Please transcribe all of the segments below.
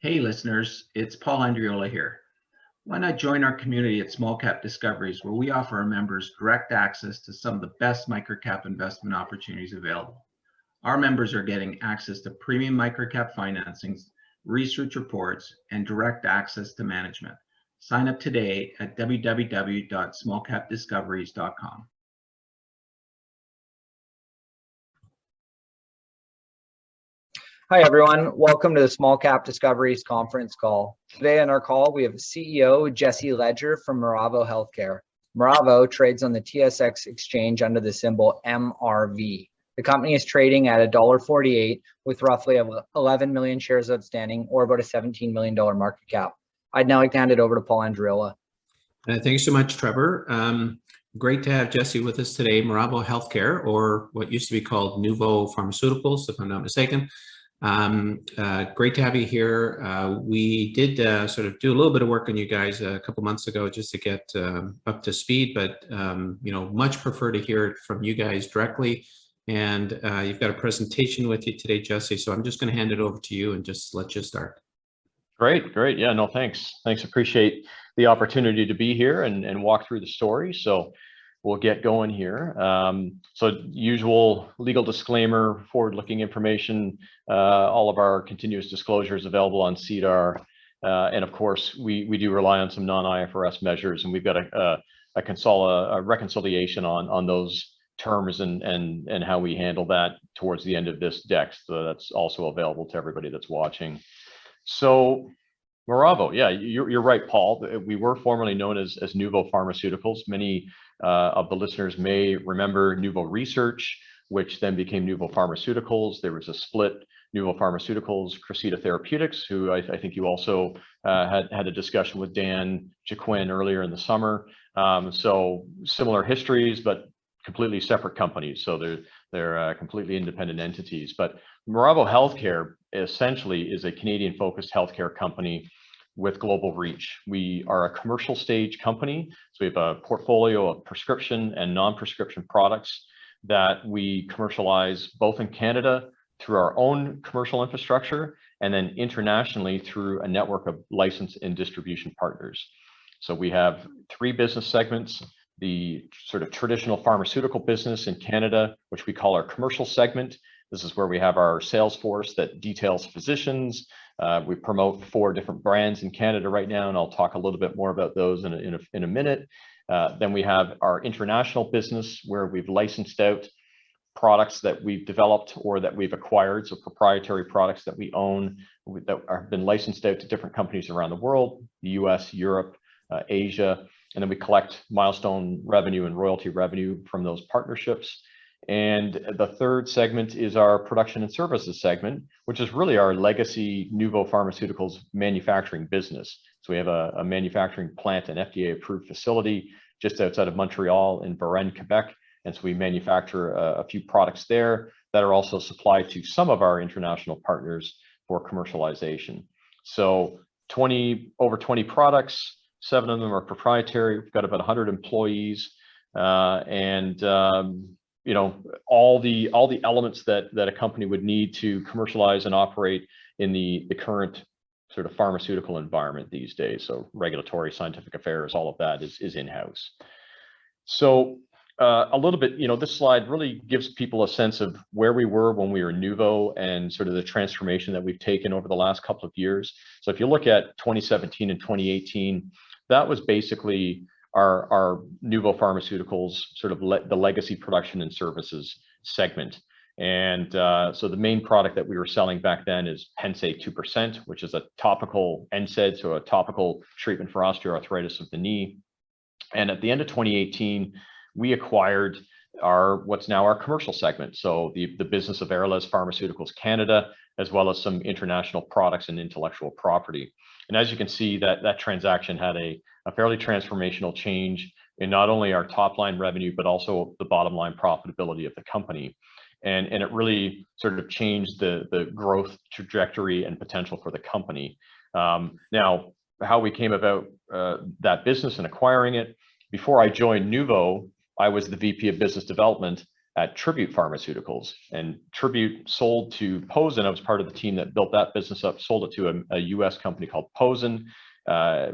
Hey listeners, it's Paul Andriola here. Why not join our community at Small Cap Discoveries, where we offer our members direct access to some of the best microcap investment opportunities available. Our members are getting access to premium microcap financings, research reports, and direct access to management. Sign up today at www.smallcapdiscoveries.com. Hi, everyone. Welcome to the Small Cap Discoveries conference call. Today on our call, we have CEO Jesse Ledger from Miravo Healthcare. Miravo trades on the TSX exchange under the symbol MRV. The company is trading at $1.48 with roughly 11 million shares outstanding, or about a $17 million market cap. I'd now like to hand it over to Paul Andriola. Thanks so much, Trevor. Great to have Jesse with us today. Miravo Healthcare, or what used to be called Nuvo Pharmaceuticals, if I'm not mistaken. Great to have you here. We did sort of do a little bit of work on you guys a couple months ago just to get up to speed, but much prefer to hear it from you guys directly. And you've got a presentation with you today, Jesse, so I'm just going to hand it over to you and just let you start. Great. Yeah, no, thanks. Appreciate the opportunity to be here and walk through the story. So we'll get going here. So usual legal disclaimer, forward-looking information, all of our continuous disclosures available on SEDAR. And of course, we do rely on some non-IFRS measures, and we've got a reconciliation on those terms and how we handle that towards the end of this deck. So that's also available to everybody that's watching. So Miravo, yeah, you're right, Paul. We were formerly known as Nuvo Pharmaceuticals. Many of the listeners may remember Nuvo Research, which then became Nuvo Pharmaceuticals. There was a split, Nuvo Pharmaceuticals, Cressida Therapeutics, who I think you also had a discussion with Dan Jaquin earlier in the summer. So similar histories, but completely separate companies. So they're completely independent entities. But Miravo Healthcare essentially is a Canadian-focused healthcare company with global reach. We are a commercial stage company, so we have a portfolio of prescription and non-prescription products that we commercialize both in Canada through our own commercial infrastructure and then internationally through a network of licensed and distribution partners. So we have three business segments: the sort of traditional pharmaceutical business in Canada, which we call our commercial segment. This is where we have our sales force that details physicians. We promote 4 different brands in Canada right now, and I'll talk a little bit more about those in a minute. Then we have our international business, where we've licensed out products that we've developed or that we've acquired, so proprietary products that we own that have been licensed out to different companies around the world, the US, Europe, Asia, and then we collect milestone revenue and royalty revenue from those partnerships. And the third segment is our production and services segment, which is really our legacy Nuvo Pharmaceuticals manufacturing business. So we have a manufacturing plant, an FDA-approved facility just outside of Montreal in Varennes, Quebec. And so we manufacture a few products there that are also supplied to some of our international partners for commercialization. So over 20 products, 7 of them are proprietary. We've got about 100 employees, all the elements that a company would need to commercialize and operate in the current sort of pharmaceutical environment these days. So regulatory, scientific affairs, all of that is in-house. So a little bit, this slide really gives people a sense of where we were when we were Nuvo and sort of the transformation that we've taken over the last couple of years. So if you look at 2017 and 2018, that was basically our Nuvo Pharmaceuticals, sort of the legacy production and services segment. And so the main product that we were selling back then is Pennsaid 2%, which is a topical NSAID, so a topical treatment for osteoarthritis of the knee. And at the end of 2018, we acquired what's now our commercial segment. So the business of Aralez Pharmaceuticals Canada, as well as some international products and intellectual property. And as you can see, that transaction had a fairly transformational change in not only our top line revenue, but also the bottom line profitability of the company. And it really sort of changed the growth trajectory and potential for the company. Now, how we came about that business and acquiring it, before I joined Nuvo, I was the VP of Business Development at Tribute Pharmaceuticals, and Tribute sold to Posen. I was part of the team that built that business up, sold it to a US company called Posen.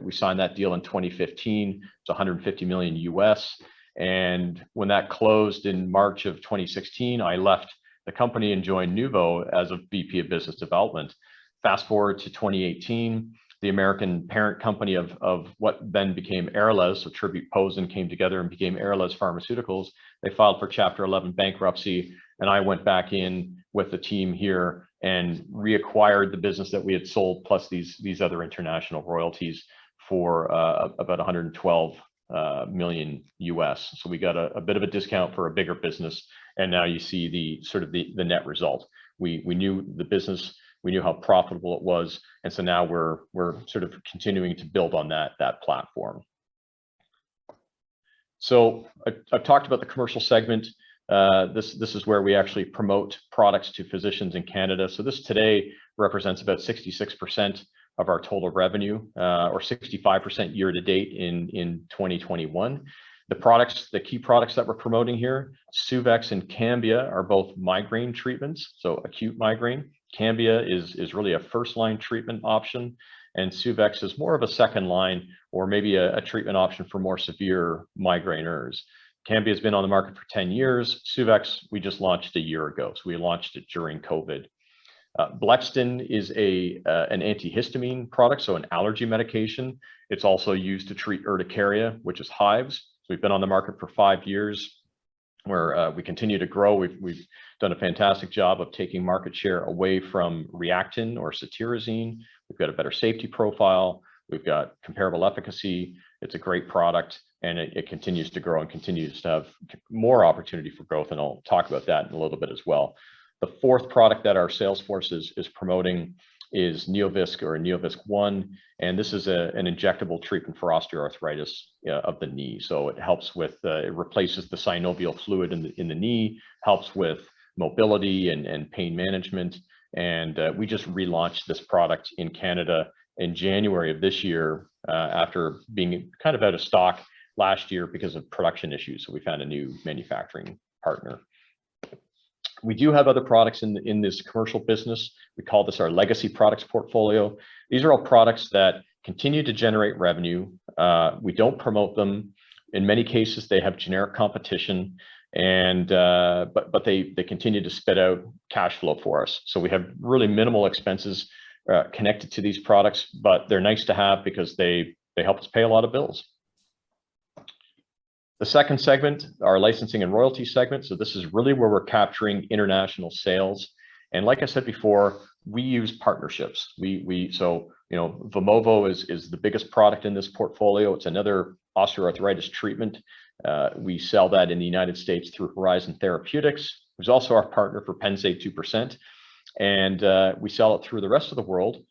We signed that deal in 2015. It's 150 million US. And when that closed in March of 2016, I left the company and joined Nuvo as a VP of Business Development. Fast forward to 2018, the American parent company of what then became Aralez, so Tribute Posen came together and became Aralez Pharmaceuticals. They filed for Chapter 11 bankruptcy, and I went back in with the team here and reacquired the business that we had sold, plus these other international royalties for about 112 million US. So we got a bit of a discount for a bigger business, and now you see the net result. We knew the business. We knew how profitable it was, and so now we're sort of continuing to build on that platform. So I've talked about the commercial segment. This is where we actually promote products to physicians in Canada. So this today represents about 66% of our total revenue, or 65% year to date in 2021. The key products that we're promoting here, Suvexx and Cambia, are both migraine treatments, so acute migraine. Cambia is really a first-line treatment option, and Suvexx is more of a second line, or maybe a treatment option for more severe migraineurs. Cambia has been on the market for 10 years. Suvexx, we just launched a year ago, so we launched it during COVID. Blexten is an antihistamine product, so an allergy medication. It's also used to treat urticaria, which is hives. So we've been on the market for 5 years, where we continue to grow. We've done a fantastic job of taking market share away from Reactin or cetirizine. We've got a better safety profile. We've got comparable efficacy. It's a great product, and it continues to grow and continues to have more opportunity for growth, and I'll talk about that in a little bit as well. The fourth product that our sales force is promoting is Neovisc, or Neovisc One, and this is an injectable treatment for osteoarthritis of the knee. So it helps with, it replaces the synovial fluid in the knee, helps with mobility and pain management. And we just relaunched this product in Canada in January of this year, after being kind of out of stock last year because of production issues. So we found a new manufacturing partner. We do have other products in this commercial business. We call this our legacy products portfolio. These are all products that continue to generate revenue. We don't promote them. In many cases, they have generic competition, and but they continue to spit out cash flow for us. So we have really minimal expenses connected to these products, but they're nice to have because they help us pay a lot of bills. The second segment, our licensing and royalty segment. So this is really where we're capturing international sales. And like I said before, we use partnerships. So, you know, Vimovo is the biggest product in this portfolio. It's another osteoarthritis treatment. We sell that in the United States through Horizon Therapeutics, who's also our partner for Pennsaid 2%. And we sell it through the rest of the world,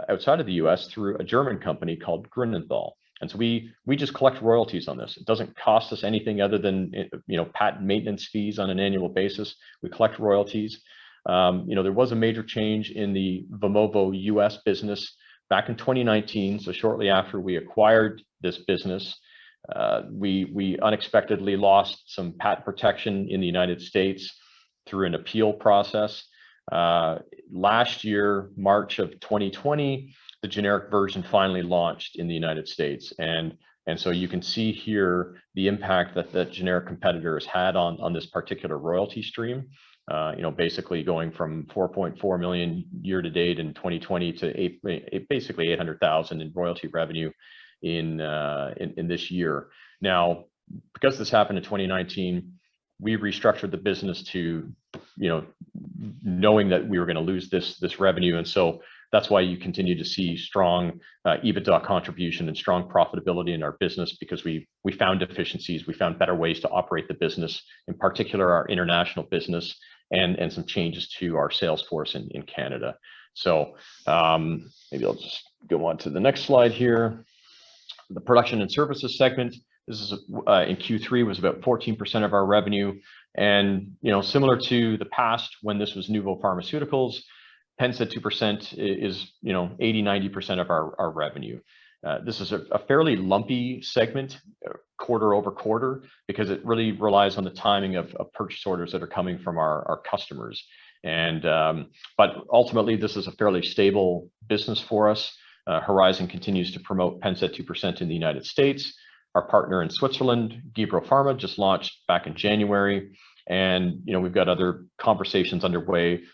outside of the US, through a German company called Grünenthal. And so we just collect royalties on this. It doesn't cost us anything other than, you know, patent maintenance fees on an annual basis. We collect royalties. You know, there was a major change in the Vimovo US business back in 2019. So shortly after we acquired this business, we unexpectedly lost some patent protection in the United States through an appeal process. Last year, March of 2020, the generic version finally launched in the United States. And so you can see here the impact that the generic competitor has had on this particular royalty stream. You know, basically going from 4.4 million year to date in 2020 to basically 800,000 in royalty revenue in this year. Now, because this happened in 2019, we restructured the business to, you know, knowing that we were going to lose this revenue. And so that's why you continue to see strong EBITDA contribution and strong profitability in our business, because we found efficiencies, we found better ways to operate the business, in particular our international business, and some changes to our sales force in Canada. So maybe I'll just go on to the next slide here. The production and services segment. This is in Q3 was about 14% of our revenue, and you know, similar to the past when this was Nuvo Pharmaceuticals, Pennsaid 2% is, you know, 80–90% of our revenue. This is a fairly lumpy segment. quarter over quarter, because it really relies on the timing of purchase orders that are coming from our customers. And but ultimately, this is a fairly stable business for us. Horizon continues to promote Pennsaid 2% in the United States. Our partner in Switzerland, Gebro Pharma, just launched back in January. And we've got other conversations underway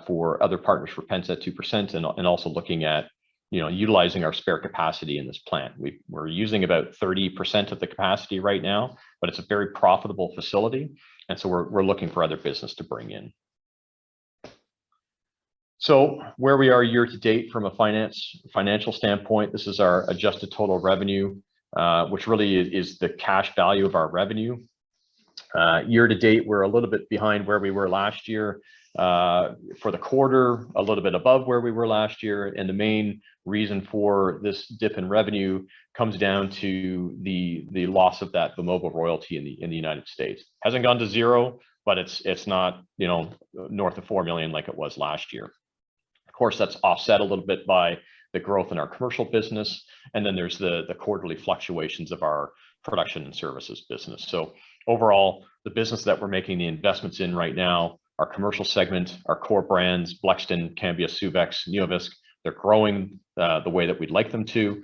for other partners for Pennsaid 2%, and also looking at utilizing our spare capacity in this plant. We're using about 30% of the capacity right now, but it's a very profitable facility, and so we're looking for other business to bring in. So where we are year to date from a financial standpoint, this is our adjusted total revenue, which really is the cash value of our revenue. Year to date, we're a little bit behind where we were last year. For the quarter, a little bit above where we were last year, and the main reason for this dip in revenue comes down to the loss of that Vimovo royalty in the United States. Hasn't gone to zero, but it's not north of 4 million like it was last year. Of course, that's offset a little bit by the growth in our commercial business, and then there's the quarterly fluctuations of our production and services business. So overall, the business that we're making the investments in right now, our commercial segment, our core brands, Blexten, Cambia, Suvex, Neovisc, they're growing the way that we'd like them to.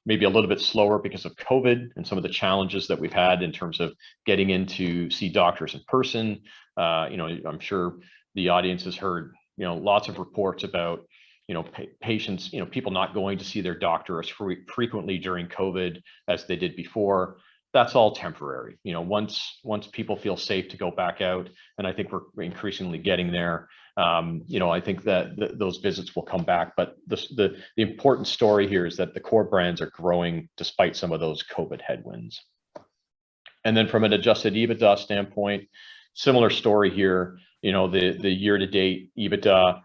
Maybe a little bit slower because of COVID and some of the challenges that we've had in terms of getting in to see doctors in person. I'm sure the audience has heard lots of reports about patients, people not going to see their doctor as frequently during COVID as they did before. That's all temporary. Once people feel safe to go back out, and I think we're increasingly getting there, I think that those visits will come back. But the important story here is that the core brands are growing despite some of those COVID headwinds. And then from an adjusted EBITDA standpoint, similar story here. The year-to-date EBITDA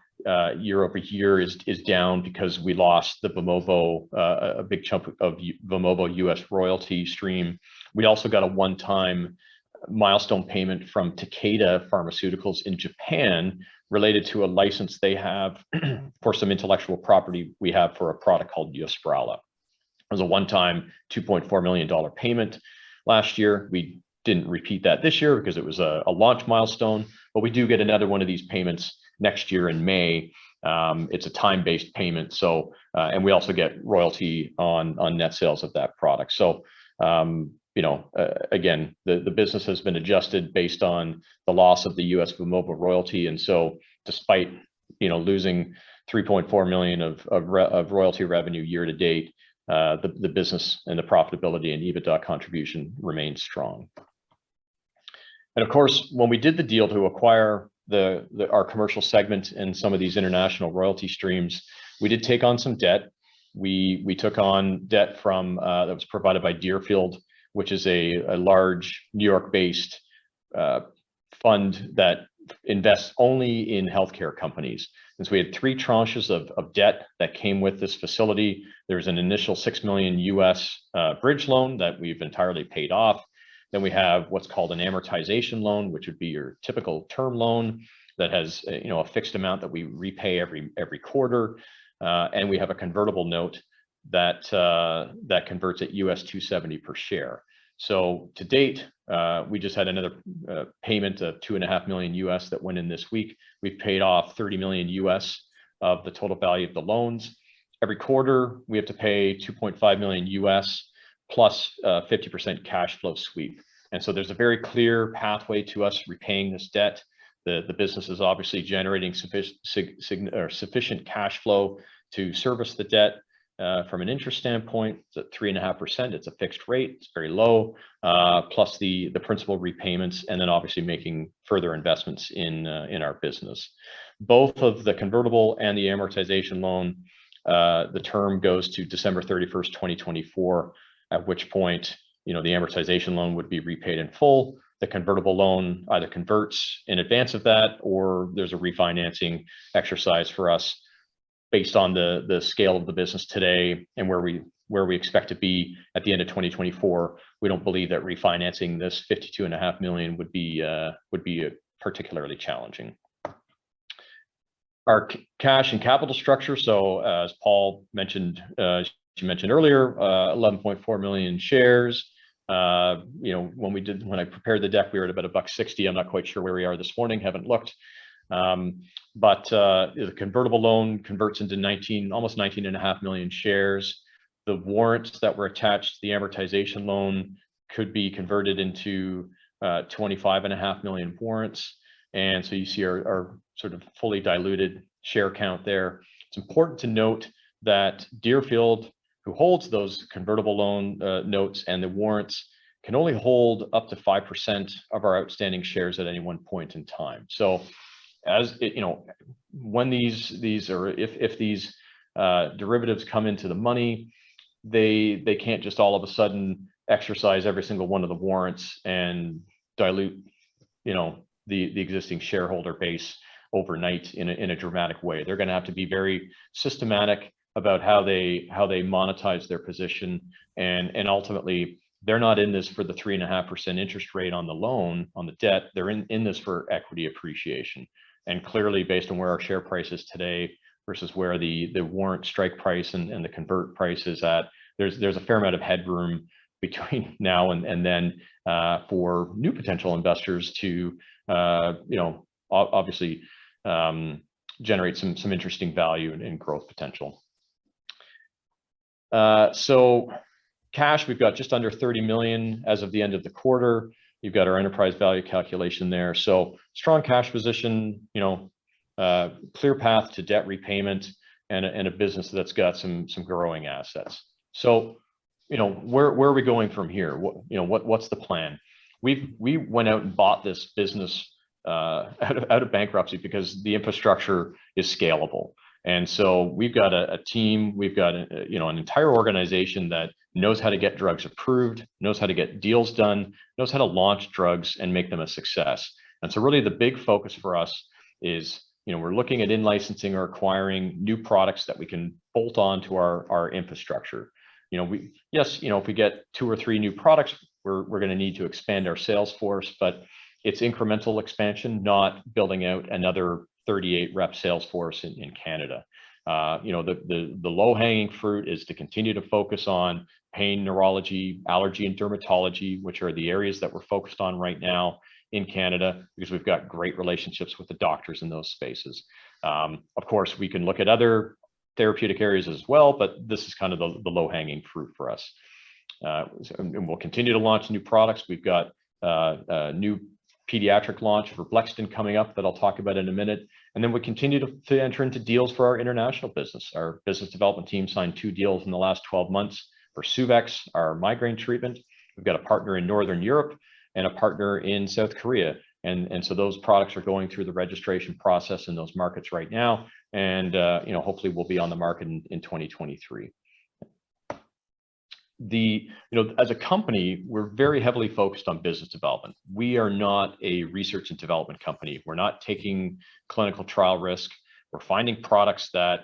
year over year is down because we lost the Vimovo, a big chunk of Vimovo US royalty stream. We also got a one-time milestone payment from Takeda Pharmaceuticals in Japan related to a license they have for some intellectual property we have for a product called Yosprala. It was a one-time $2.4 million payment last year. We didn't repeat that this year because it was a launch milestone, but we do get another one of these payments next year in May. It's a time-based payment, so and we also get royalty on net sales of that product. So again, the business has been adjusted based on the loss of the US Vimovo royalty, and so despite losing 3.4 million of royalty revenue year to date, the business and the profitability and EBITDA contribution remains strong. And of course, when we did the deal to acquire our commercial segment and some of these international royalty streams, we did take on some debt. We took on debt from that was provided by Deerfield, which is a large New York-based fund that invests only in healthcare companies. And so we had 3 tranches of debt that came with this facility. There's an initial $6 million US bridge loan that we've entirely paid off. Then we have what's called an amortization loan, which would be your typical term loan that has a fixed amount that we repay every quarter, and we have a convertible note that converts at US $270 per share. So to date, we just had another payment of $2.5 million US that went in this week. We've paid off $30 million US of the total value of the loans. Every quarter, we have to pay $2.5 million US plus 50% cash flow sweep. And so there's a very clear pathway to us repaying this debt. The business is obviously generating sufficient cash flow to service the debt. From an interest standpoint, it's at 3.5%. It's a fixed rate. It's very low, plus the principal repayments, and then obviously making further investments in our business. Both of the convertible and the amortization loan, the term goes to December 31st, 2024. At which point, the amortization loan would be repaid in full. The convertible loan either converts in advance of that, or there's a refinancing exercise for us based on the scale of the business today and where we expect to be at the end of 2024. We don't believe that refinancing this $52.5 million would be particularly challenging. Our cash and capital structure. So as Paul mentioned, she mentioned earlier, 11.4 million shares. when I prepared the deck, we were at about $1.60. I'm not quite sure where we are this morning, haven't looked. But the convertible loan converts into almost 19.5 million shares. The warrants that were attached to the amortization loan could be converted into 25.5 million warrants. And so you see our sort of fully diluted share count there. It's important to note that Deerfield, who holds those convertible loan notes and the warrants, can only hold up to 5% of our outstanding shares at any one point in time. So as it, when if these derivatives come into the money, they can't just all of a sudden exercise every single one of the warrants and dilute, the existing shareholder base overnight in a dramatic way. They're going to have to be very systematic about how they monetize their position, and ultimately they're not in this for the 3.5% interest rate on the loan, on the debt. They're in this for equity appreciation. And clearly, based on where our share price is today versus where the warrant strike price and the convert price is at, there's a fair amount of headroom between now and then for new potential investors to obviously generate some interesting value and growth potential. So cash, we've got just under 30 million as of the end of the quarter. You've got our enterprise value calculation there. So strong cash position, clear path to debt repayment, and a business that's got some growing assets. So, where are we going from here? What's the plan? We went out and bought this business out of bankruptcy because the infrastructure is scalable. And so we've got a team, we've got an entire organization that knows how to get drugs approved, knows how to get deals done, knows how to launch drugs and make them a success. And so really the big focus for us is, we're looking at in-licensing or acquiring new products that we can bolt on to our infrastructure. If we get 2 or 3 new products, we're going to need to expand our sales force, but it's incremental expansion, not building out another 38 rep sales force in Canada. The low-hanging fruit is to continue to focus on pain, neurology, allergy, and dermatology, which are the areas that we're focused on right now in Canada, because we've got great relationships with the doctors in those spaces. Of course, we can look at other therapeutic areas as well, but this is kind of the low-hanging fruit for us. And we'll continue to launch new products. We've got a new pediatric launch for Blexten coming up that I'll talk about in a minute. And then we continue to enter into deals for our international business. Our business development team signed 2 deals in the last 12 months for Suvex, our migraine treatment. We've got a partner in Northern Europe and a partner in South Korea. And so those products are going through the registration process in those markets right now. And hopefully we'll be on the market in 2023. As a company, we're very heavily focused on business development. We are not a research and development company. We're not taking clinical trial risk. We're finding products that,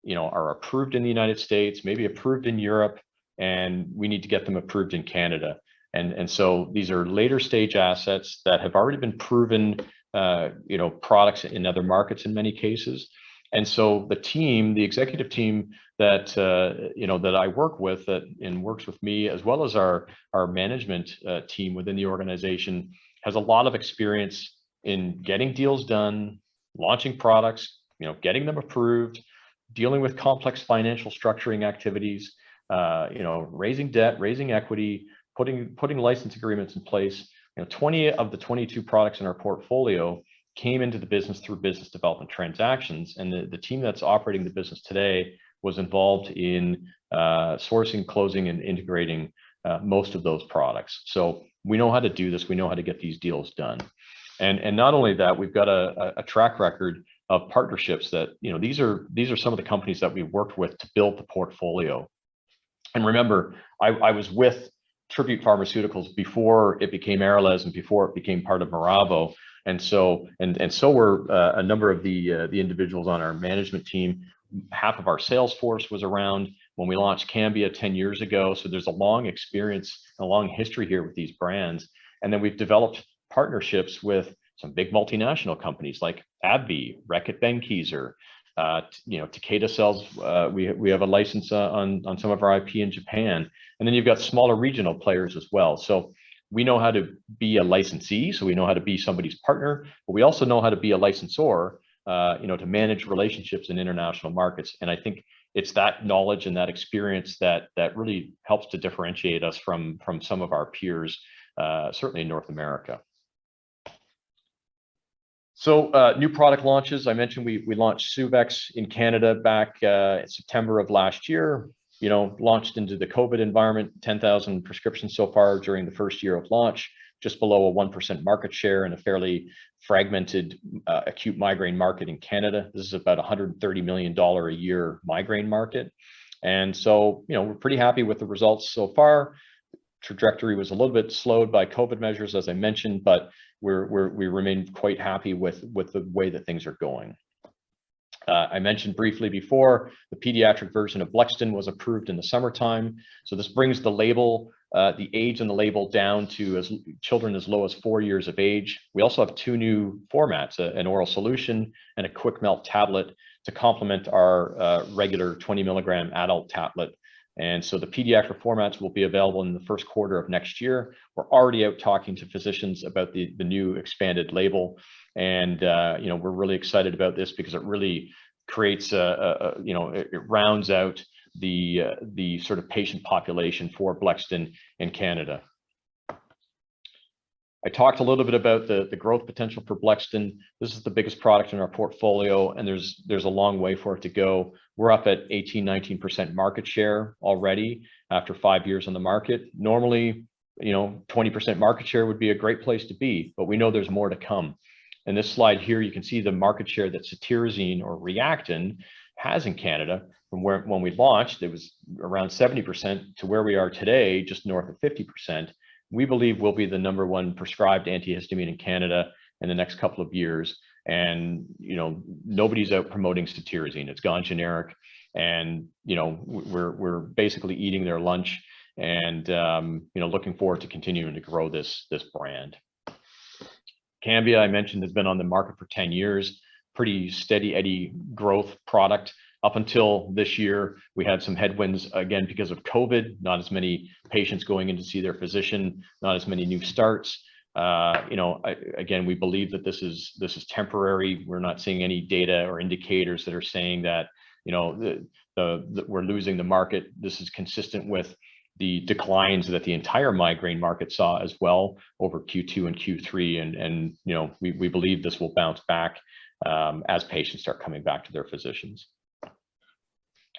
are approved in the United States, maybe approved in Europe, and we need to get them approved in Canada. And so these are later stage assets that have already been proven, products in other markets in many cases. And so the executive team that that I work with and works with me, as well as our management team within the organization, has a lot of experience in getting deals done, launching products, getting them approved, dealing with complex financial structuring activities, raising debt, raising equity, putting license agreements in place. 20 of the 22 products in our portfolio came into the business through business development transactions, and the team that's operating the business today was involved in sourcing, closing, and integrating most of those products. So we know how to do this. We know how to get these deals done. And not only that, we've got a track record of partnerships that, these are some of the companies that we worked with to build the portfolio. And remember, I was with Tribute Pharmaceuticals before it became Aralez and before it became part of Miravo. And so were a number of the individuals on our management team. Half of our sales force was around when we launched Cambia 10 years ago. So there's a long experience, a long history here with these brands. And then we've developed partnerships with some big multinational companies like AbbVie, Reckitt Benckiser, Takeda sells, we have a license on some of our IP in Japan. And then you've got smaller regional players as well. So we know how to be a licensee, so we know how to be somebody's partner, but we also know how to be a licensor, to manage relationships in international markets. And I think it's that knowledge and that experience that really helps to differentiate us from some of our peers, certainly in North America. So new product launches, I mentioned we launched Suvexx in Canada back in September of last year. Launched into the COVID environment, 10,000 prescriptions so far during the first year of launch, just below a 1% market share in a fairly fragmented acute migraine market in Canada. This is about $130 million a year migraine market. And so, we're pretty happy with the results so far. Trajectory was a little bit slowed by COVID measures, as I mentioned, but we remain quite happy with the way that things are going. I mentioned briefly before, the pediatric version of Blexten was approved in the summertime. So this brings the label, the age in the label down to children as low as 4 years of age. We also have 2 new formats, an oral solution and a quick melt tablet to complement our regular 20 milligram adult tablet. And so the pediatric formats will be available in the first quarter of next year. We're already out talking to physicians about the new expanded label. And, we're really excited about this because it really creates it rounds out the sort of patient population for Blexten in Canada. I talked a little bit about the growth potential for Blexten. This is the biggest product in our portfolio, and there's a long way for it to go. We're up at 18-19% market share already after 5 years on the market. Normally, 20% market share would be a great place to be, but we know there's more to come. In this slide here, you can see the market share that cetirizine or Reactin has in Canada. From when we launched, it was around 70% to where we are today, just north of 50%. We believe we'll be the #1 prescribed antihistamine in Canada in the next couple of years. And, nobody's out promoting cetirizine. It's gone generic, and, we're basically eating their lunch, and, looking forward to continuing to grow this brand. Cambia, I mentioned, has been on the market for 10 years, pretty steady Eddie growth product. Up until this year, we had some headwinds again because of COVID, not as many patients going in to see their physician, not as many new starts. Again, we believe that this is temporary. We're not seeing any data or indicators that are saying that, we're losing the market. This is consistent with the declines that the entire migraine market saw as well over Q2 and Q3. And we believe this will bounce back as patients start coming back to their physicians.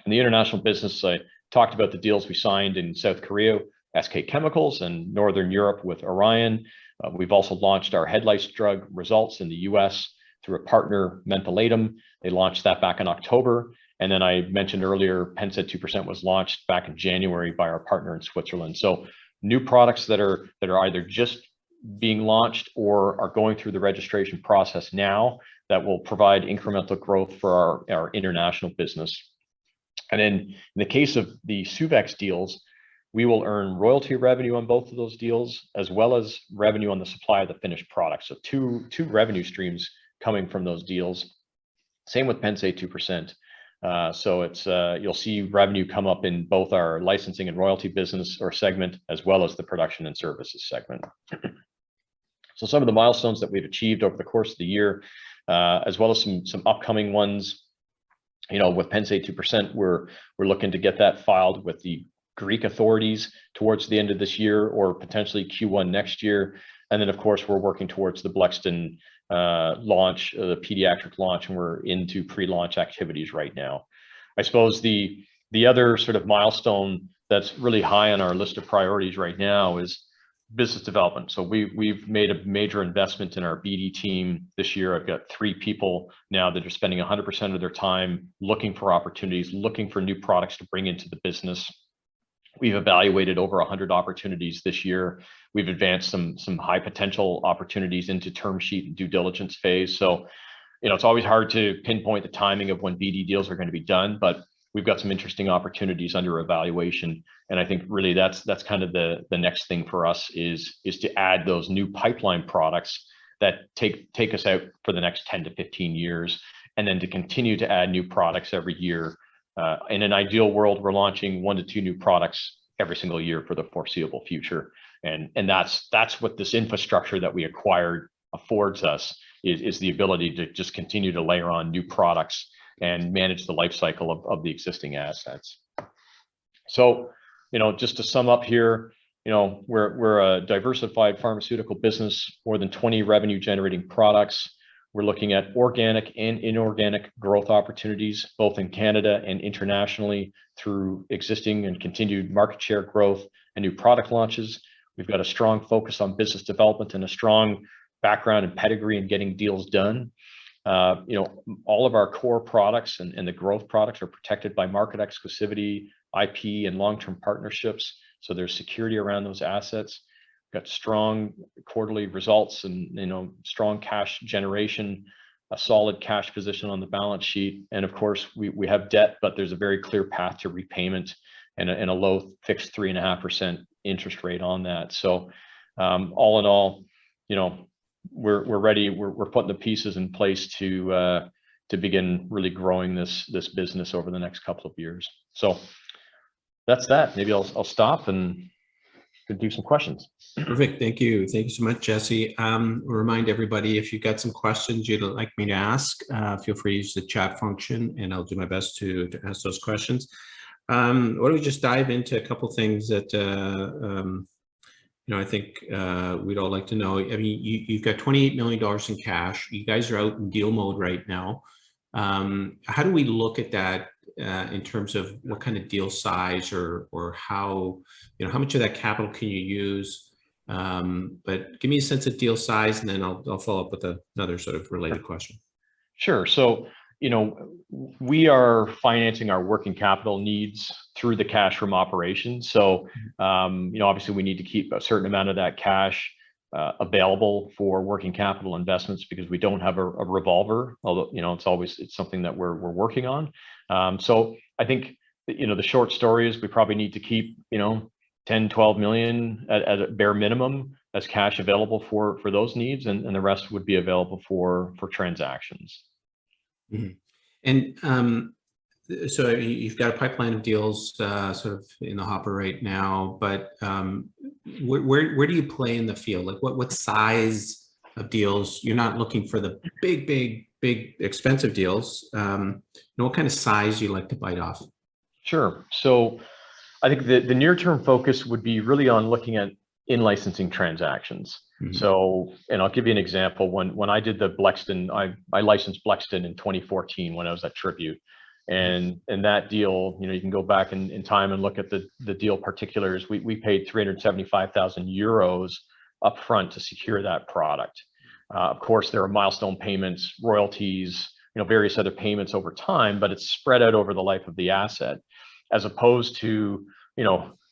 In the international business, I talked about the deals we signed in South Korea, SK Chemicals, and Northern Europe with Orion. We've also launched our head lice drug Results in the US through a partner, Mentholatum. They launched that back in October. And then I mentioned earlier, Pennsaid 2% was launched back in January by our partner in Switzerland. So new products that are either just being launched or are going through the registration process now that will provide incremental growth for our international business. And then in the case of the Suvexx deals, we will earn royalty revenue on both of those deals, as well as revenue on the supply of the finished product. So two revenue streams coming from those deals. Same with Pennsaid 2%. So it's you'll see revenue come up in both our licensing and royalty business or segment, as well as the production and services segment. So some of the milestones that we've achieved over the course of the year, as well as some upcoming ones. With Pennsaid 2%, we're looking to get that filed with the Greek authorities towards the end of this year or potentially Q1 next year. And then, of course, we're working towards the Blexten launch, the pediatric launch, and we're into pre-launch activities right now. I suppose the other sort of milestone that's really high on our list of priorities right now is business development. So we've made a major investment in our BD team this year. I've got 3 people now that are spending 100% of their time looking for opportunities, looking for new products to bring into the business. We've evaluated over 100 opportunities this year. We've advanced some high potential opportunities into term sheet and due diligence phase. So, it's always hard to pinpoint the timing of when BD deals are going to be done, but we've got some interesting opportunities under evaluation. And I think really that's kind of the next thing for us is to add those new pipeline products that take us out for the next 10 to 15 years and then to continue to add new products every year. In an ideal world, we're launching 1 to 2 new products every single year for the foreseeable future. And that's what this infrastructure that we acquired affords us, is the ability to just continue to layer on new products and manage the life cycle of the existing assets. So, just to sum up here, we're a diversified pharmaceutical business, more than 20 revenue generating products. We're looking at organic and inorganic growth opportunities, both in Canada and internationally, through existing and continued market share growth and new product launches. We've got a strong focus on business development and a strong background and pedigree in getting deals done. All of our core products and the growth products are protected by market exclusivity, IP, and long-term partnerships. So there's security around those assets. Got strong quarterly results and strong cash generation, a solid cash position on the balance sheet, and of course we have debt, but there's a very clear path to repayment and a low fixed 3.5% interest rate on that. So all in all, we're ready. We're putting the pieces in place to begin really growing this business over the next couple of years. So that's that. Maybe I'll stop and could do some questions. Perfect. Thank you. Thank you so much, Jesse. Remind everybody, if you've got some questions you'd like me to ask, feel free to use the chat function and I'll do my best to ask those questions. Why don't we just dive into a couple things that I think we'd all like to know. I mean, you've got $28 million in cash. You guys are out in deal mode right now. How do we look at that in terms of what kind of deal size or how, how much of that capital can you use? But give me a sense of deal size, and then I'll follow up with another sort of related question. Sure. So, we are financing our working capital needs through the cash from operations. So, obviously we need to keep a certain amount of that cash available for working capital investments because we don't have a revolver, although, it's something that we're working on. So I think, the short story is we probably need to keep, 10, 12 million at a bare minimum as cash available for those needs, and the rest would be available for transactions. Mm-hmm. And so you've got a pipeline of deals sort of in the hopper right now, but where do you play in the field? Like what size of deals? You're not looking for the big expensive deals. What kind of size you like to bite off? Sure. So I think the near-term focus would be really on looking at in-licensing transactions. Mm-hmm. So, and I'll give you an example. When I did the Blexten, I licensed Blexten in 2014 when I was at Tribute. And that deal, you can go back in time and look at the deal particulars. We paid 375,000 euros upfront to secure that product. Of course, there are milestone payments, royalties, various other payments over time, but it's spread out over the life of the asset, as opposed to,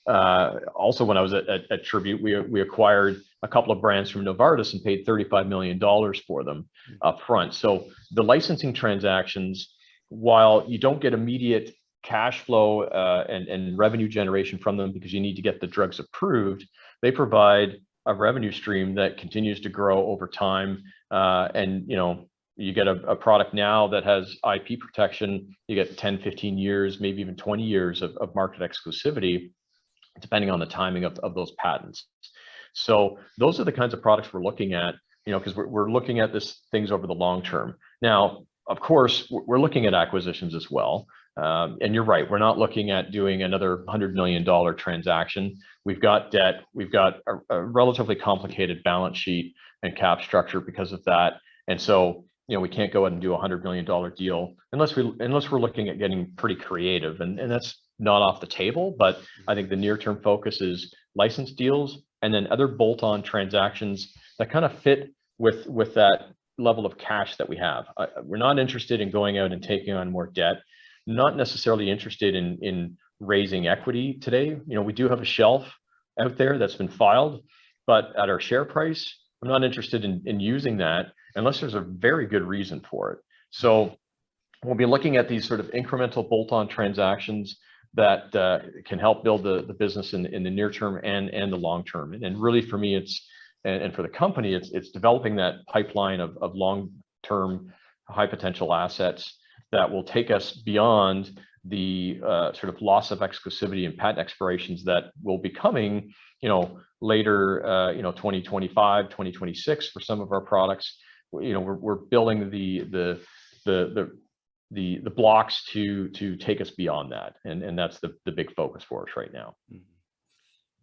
also when I was at Tribute, we acquired a couple of brands from Novartis and paid $35 million for them upfront. So the licensing transactions, while you don't get immediate cash flow and revenue generation from them because you need to get the drugs approved, they provide a revenue stream that continues to grow over time. And you get a product now that has IP protection, you get 10, 15 years, maybe even 20 years of market exclusivity, depending on the timing of those patents. So those are the kinds of products we're looking at, because we're looking at things over the long term. Now, of course, we're looking at acquisitions as well. And you're right, we're not looking at doing another $100 million transaction. We've got debt, we've got a relatively complicated balance sheet and cap structure because of that. And so, we can't go ahead and do a $100 million deal unless we're looking at getting pretty creative, and that's not off the table. But I think the near-term focus is license deals and then other bolt-on transactions that kind of fit with that level of cash that we have. We're not interested in going out and taking on more debt, not necessarily interested in raising equity today. We do have a shelf out there that's been filed, but at our share price, I'm not interested in using that unless there's a very good reason for it. So we'll be looking at these sort of incremental bolt-on transactions that can help build the business in the near term and the long term. And really for me, and for the company, it's developing that pipeline of long-term high potential assets that will take us beyond the sort of loss of exclusivity and patent expirations that will be coming, later, 2025, 2026 for some of our products. We're building the blocks to take us beyond that, and that's the big focus for us right now.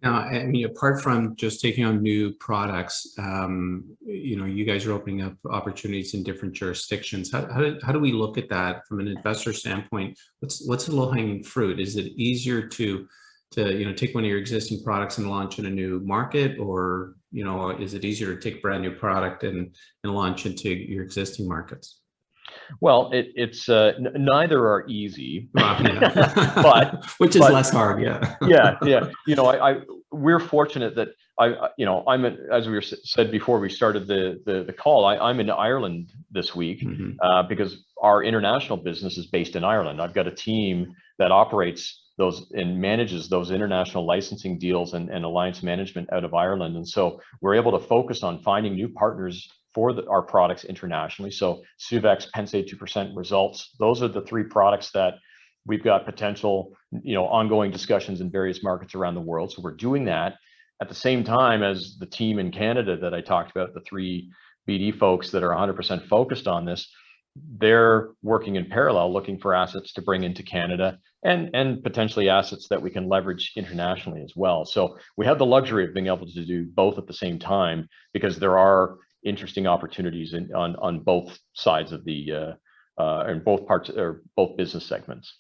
Now, I mean, apart from just taking on new products, you guys are opening up opportunities in different jurisdictions. How do we look at that from an investor standpoint? What's the low-hanging fruit? Is it easier to take one of your existing products and launch in a new market, or is it easier to take a brand new product and launch into your existing markets? Well, it's neither are easy, yeah. but which is less hard, yeah. yeah. We're fortunate that I'm as we said before we started the call. I'm in Ireland this week because our international business is based in Ireland. I've got a team that operates those and manages those international licensing deals and alliance management out of Ireland, and so we're able to focus on finding new partners for our products internationally. So Suvexx, Pennsaid 2%, Results, those are the three products that we've got potential, ongoing discussions in various markets around the world. So we're doing that at the same time as the team in Canada that I talked about, the three BD folks that are 100% focused on this. They're working in parallel, looking for assets to bring into Canada and potentially assets that we can leverage internationally as well. So we have the luxury of being able to do both at the same time, because there are interesting opportunities on both sides of the in both parts or both business segments.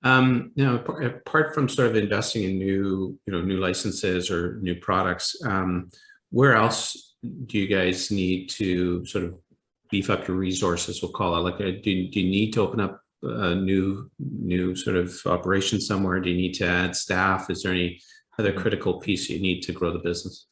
Apart from sort of investing in new licenses or new products, where else do you guys need to sort of beef up your resources? We'll call it. Like, do you need to open up a new sort of operation somewhere? Do you need to add staff? Is there any other critical piece you need to grow the business?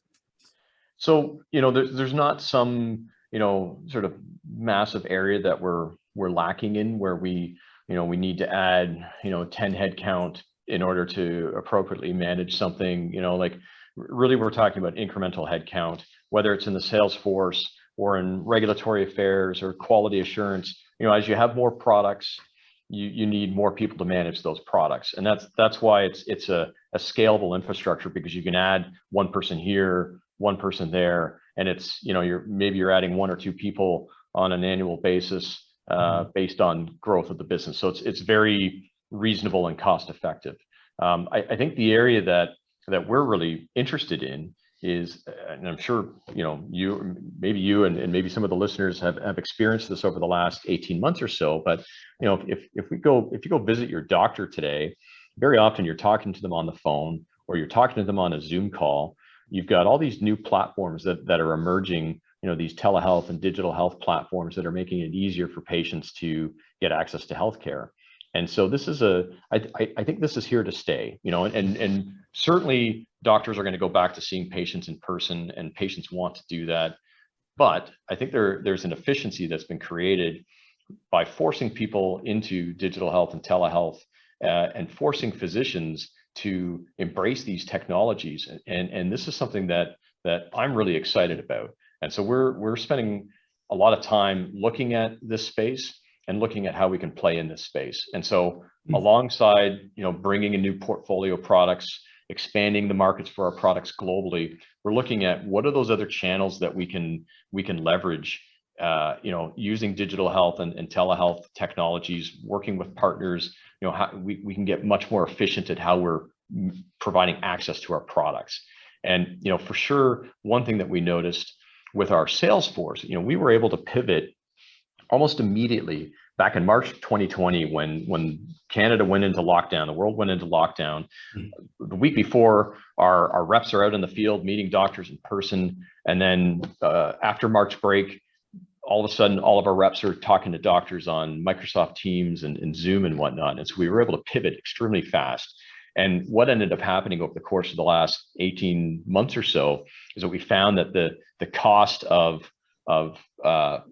So, there's not some, sort of massive area that we're lacking in where we need to add, 10 head count in order to appropriately manage something, like really we're talking about incremental head count, whether it's in the sales force or in regulatory affairs or quality assurance. As you have more products, you need more people to manage those products. And that's why it's a scalable infrastructure, because you can add one person here, one person there, and it's you're adding one or two people on an annual basis based on growth of the business. So it's very reasonable and cost effective. I think the area that we're really interested in is, and I'm sure you and maybe some of the listeners have experienced this over the last 18 months or so, but if you go visit your doctor today, very often you're talking to them on the phone or you're talking to them on a Zoom call. You've got all these new platforms that are emerging, these telehealth and digital health platforms that are making it easier for patients to get access to healthcare. And so this is I think this is here to stay, and certainly doctors are going to go back to seeing patients in person, and patients want to do that. But I think there's an efficiency that's been created by forcing people into digital health and telehealth and forcing physicians to embrace these technologies. And this is something that I'm really excited about. And so we're spending a lot of time looking at this space and looking at how we can play in this space. And so alongside, bringing a new portfolio of products, expanding the markets for our products globally, we're looking at what are those other channels that we can leverage, using digital health and telehealth technologies, working with partners, how we can get much more efficient at how we're providing access to our products. And, for sure, one thing that we noticed with our sales force, we were able to pivot almost immediately back in March 2020 when Canada went into lockdown, the world went into lockdown. The week before, our reps are out in the field meeting doctors in person. And then after March break, all of a sudden, all of our reps are talking to doctors on Microsoft Teams and Zoom and whatnot. And so we were able to pivot extremely fast. And what ended up happening over the course of the last 18 months or so is that we found that the cost of our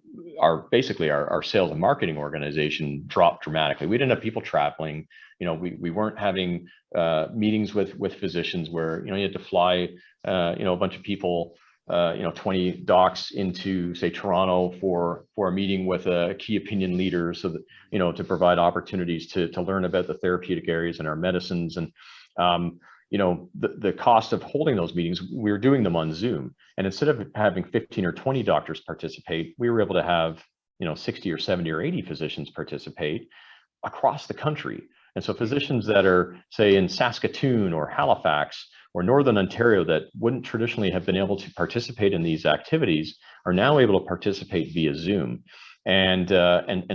sales and marketing organization dropped dramatically. We didn't have people traveling. We weren't having meetings with physicians where you had to fly a bunch of people 20 docs into, say, Toronto for a meeting with a key opinion leader, so that, to provide opportunities to learn about the therapeutic areas and our medicines. And the cost of holding those meetings, we were doing them on Zoom, and instead of having 15 or 20 doctors participate, we were able to have 60 or 70 or 80 physicians participate across the country. And so physicians that are, say, in Saskatoon or Halifax or Northern Ontario that wouldn't traditionally have been able to participate in these activities are now able to participate via Zoom. And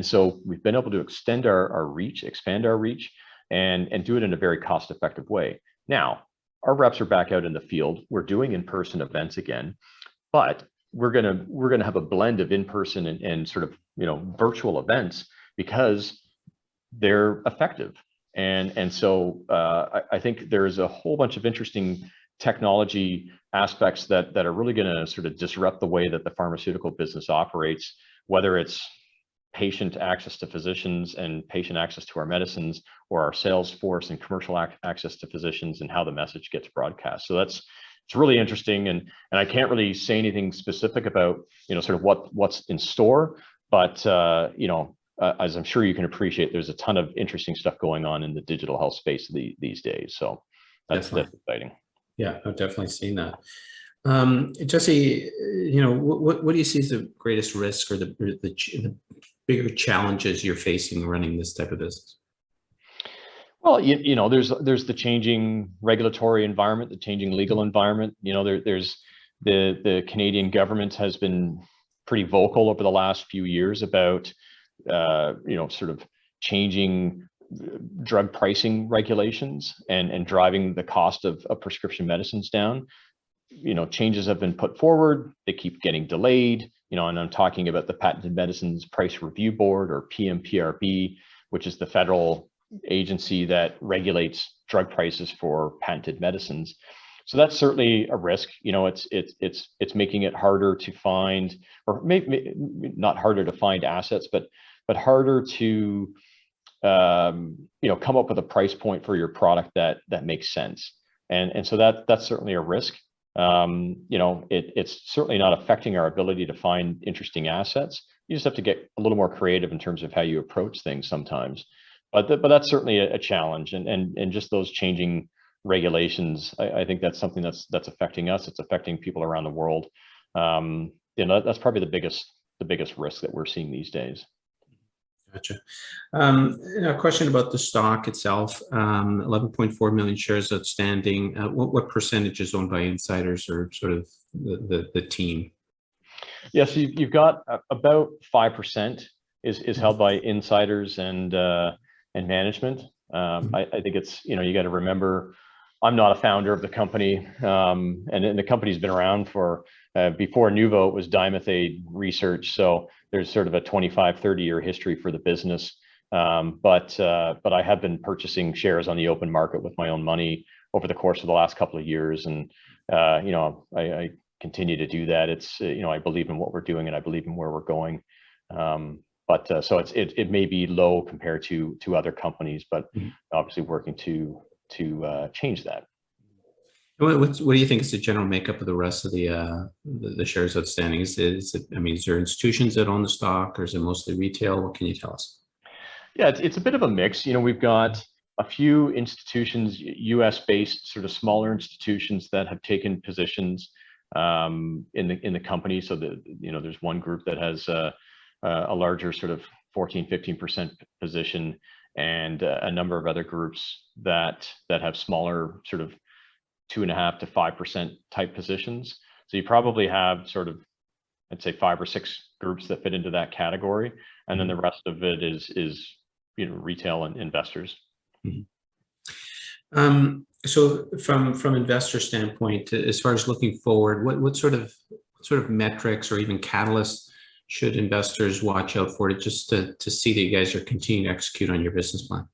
so we've been able to extend our reach, expand our reach, and do it in a very cost-effective way. Now, our reps are back out in the field. We're doing in-person events again, but we're gonna have a blend of in-person and sort of virtual events because they're effective. And so I think there's a whole bunch of interesting technology aspects that are really going to sort of disrupt the way that the pharmaceutical business operates, whether it's patient access to physicians and patient access to our medicines, or our sales force and commercial access to physicians, and how the message gets broadcast. So it's really interesting, and I can't really say anything specific about sort of what's in store, but as I'm sure you can appreciate, there's a ton of interesting stuff going on in the digital health space these days. So that's exciting. Yeah, I've definitely seen that. Jesse, what do you see as the greatest risk or the bigger challenges you're facing running this type of business? Well, there's the changing regulatory environment, the changing legal environment. There's the Canadian government has been pretty vocal over the last few years about sort of changing drug pricing regulations and driving the cost of prescription medicines down. Changes have been put forward, they keep getting delayed, and I'm talking about the Patented Medicines Price Review Board, or PMPRB, which is the federal agency that regulates drug prices for patented medicines. So that's certainly a risk. It's making it harder to find, or maybe not harder to find assets, but harder to come up with a price point for your product that makes sense. And so that's certainly a risk. It's certainly not affecting our ability to find interesting assets. You just have to get a little more creative in terms of how you approach things sometimes. But that's certainly a challenge, and just those changing regulations. I think that's something that's affecting us. It's affecting people around the world. That's probably the biggest risk that we're seeing these days. Gotcha. A question about the stock itself. 11.4 million shares outstanding. What percentage is owned by insiders, or sort of the team? Yes, you've got about 5% is held by insiders and management. I think it's, you got to remember, I'm not a founder of the company, and the company's been around for before Nuvo, it was dimethyl research. So there's sort of a 25-30 year history for the business. But I have been purchasing shares on the open market with my own money over the course of the last couple of years, and I continue to do that. It's I believe in what we're doing, and I believe in where we're going. So it may be low compared to other companies, but obviously working to change that. What do you think is the general makeup of the rest of the shares outstanding? Is there institutions that own the stock, or is it mostly retail? What can you tell us? Yeah, it's a bit of a mix. We've got a few institutions, US-based, sort of smaller institutions that have taken positions in the company. So there's one group that has a larger sort of 14-15% position, and a number of other groups that have smaller sort of 2.5 to 5% type positions. So you probably have sort of, I'd say, 5 or 6 groups that fit into that category, and then the rest of it is retail and investors. Mm-hmm. So from investor standpoint, as far as looking forward, what sort of metrics or even catalysts should investors watch out for just to see that you guys are continuing to execute on your business plan?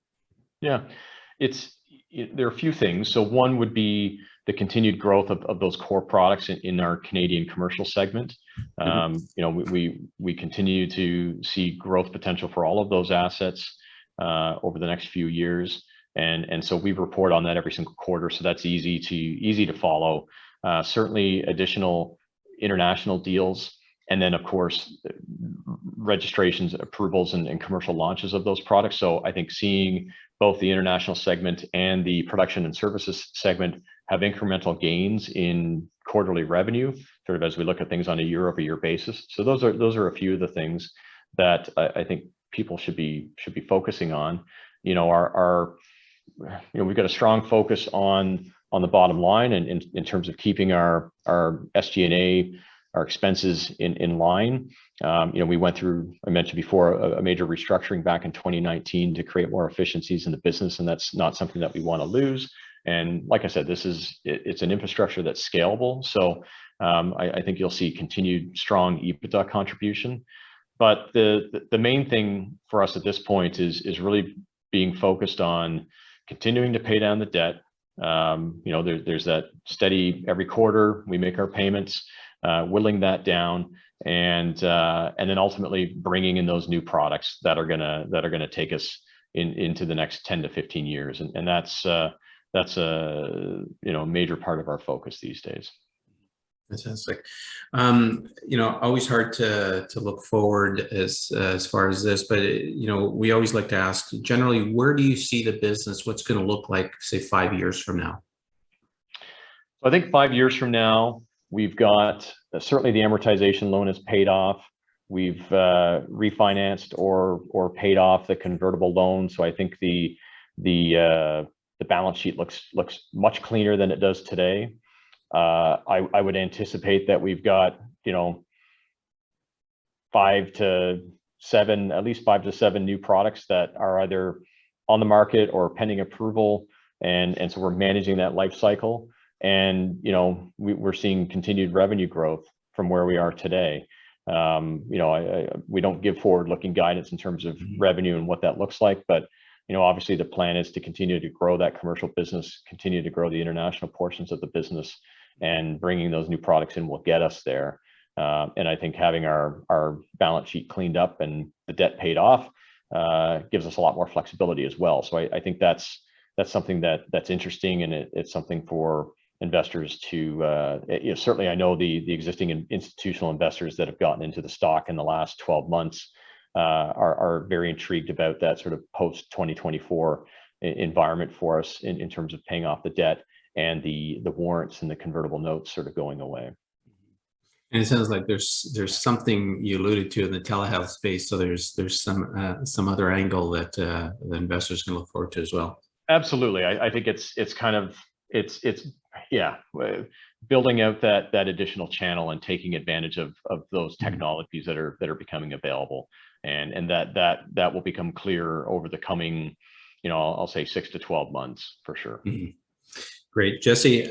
Yeah, there are a few things. So one would be the continued growth of those core products in our Canadian commercial segment. We continue to see growth potential for all of those assets over the next few years, and so we report on that every single quarter. So that's easy to follow. Certainly, additional international deals, and then of course registrations, approvals, and commercial launches of those products. So I think seeing both the international segment and the production and services segment have incremental gains in quarterly revenue, sort of as we look at things on a year-over-year basis. So those are a few of the things that I think people should be focusing on. We've got a strong focus on the bottom line, and in terms of keeping our SG&A, our expenses in line. We went through, I mentioned before, a major restructuring back in 2019 to create more efficiencies in the business, and that's not something that we want to lose. And like I said, it's an infrastructure that's scalable. So I think you'll see continued strong EBITDA contribution. But the main thing for us at this point is really being focused on continuing to pay down the debt. There's that steady every quarter we make our payments, whittling that down, and then ultimately bringing in those new products that are gonna take us into the next 10 to 15 years, and that's a major part of our focus these days. Fantastic. Always hard to look forward as far as this, but we always like to ask, generally, where do you see the business? What's going to look like, say, 5 years from now? I think 5 years from now, we've got certainly the amortization loan is paid off. We've refinanced or paid off the convertible loan. So I think the balance sheet looks much cleaner than it does today. I would anticipate that we've got, 5 to 7, at least 5 to 7 new products that are either on the market or pending approval. And so we're managing that life cycle. And, we're seeing continued revenue growth from where we are today. We don't give forward-looking guidance in terms of revenue and what that looks like, but obviously the plan is to continue to grow that commercial business, continue to grow the international portions of the business, and bringing those new products in will get us there. And I think having our balance sheet cleaned up and the debt paid off gives us a lot more flexibility as well. So I think that's something that's interesting, and it's something for investors to certainly. I know the existing institutional investors that have gotten into the stock in the last 12 months are very intrigued about that sort of post 2024 environment for us in terms of paying off the debt and the warrants and the convertible notes sort of going away. And it sounds like there's something you alluded to in the telehealth space. So there's some other angle that the investors can look forward to as well. Absolutely, I think it's building out that additional channel and taking advantage of those technologies that are becoming available, and that will become clear over the coming, I'll say 6 to 12 months for sure. Mm-hmm. Great, Jesse.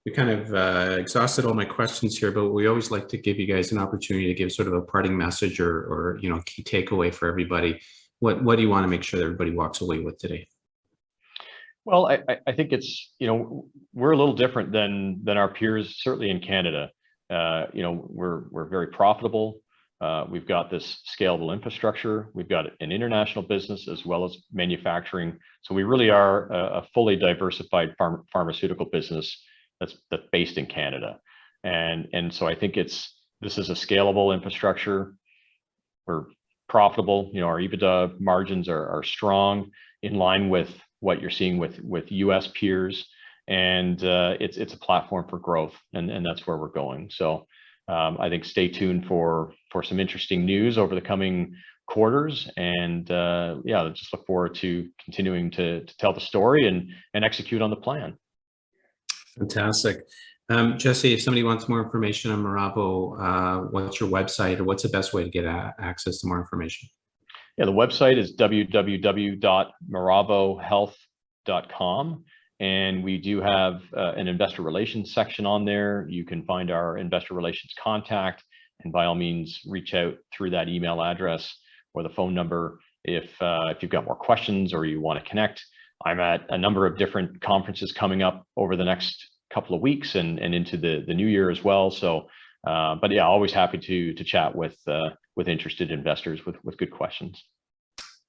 We kind of exhausted all my questions here, but we always like to give you guys an opportunity to give sort of a parting message or key takeaway for everybody. What do you want to make sure that everybody walks away with today? Well, I think it's, we're a little different than our peers, certainly in Canada. We're very profitable. We've got this scalable infrastructure. We've got an international business as well as manufacturing. So we really are a fully diversified pharmaceutical business that's based in Canada. And so I think this is a scalable infrastructure. We're profitable. Our EBITDA margins are strong, in line with what you're seeing with US peers. And it's a platform for growth, and that's where we're going. So I think stay tuned for some interesting news over the coming quarters, and just look forward to continuing to tell the story and execute on the plan. Fantastic. Jesse, if somebody wants more information on Miravo, what's your website, or what's the best way to get access to more information? Yeah, the website is www.miravohealth.com. And we do have an investor relations section on there. You can find our investor relations contact, and by all means, reach out through that email address or the phone number if you've got more questions or you want to connect. I'm at a number of different conferences coming up over the next couple of weeks and into the new year as well. So, but yeah, always happy to chat with interested investors with good questions.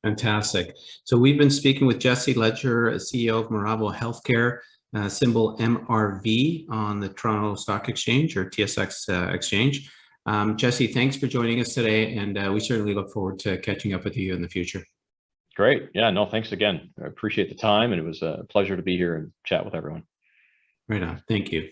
Fantastic. So we've been speaking with Jesse Ledger, CEO of Miravo Healthcare. symbol MRV on the Toronto Stock Exchange or TSX exchange. Jesse, thanks for joining us today, and we certainly look forward to catching up with you in the future. Great. Yeah, no, thanks again. I appreciate the time, and it was a pleasure to be here and chat with everyone. Right on. Thank you.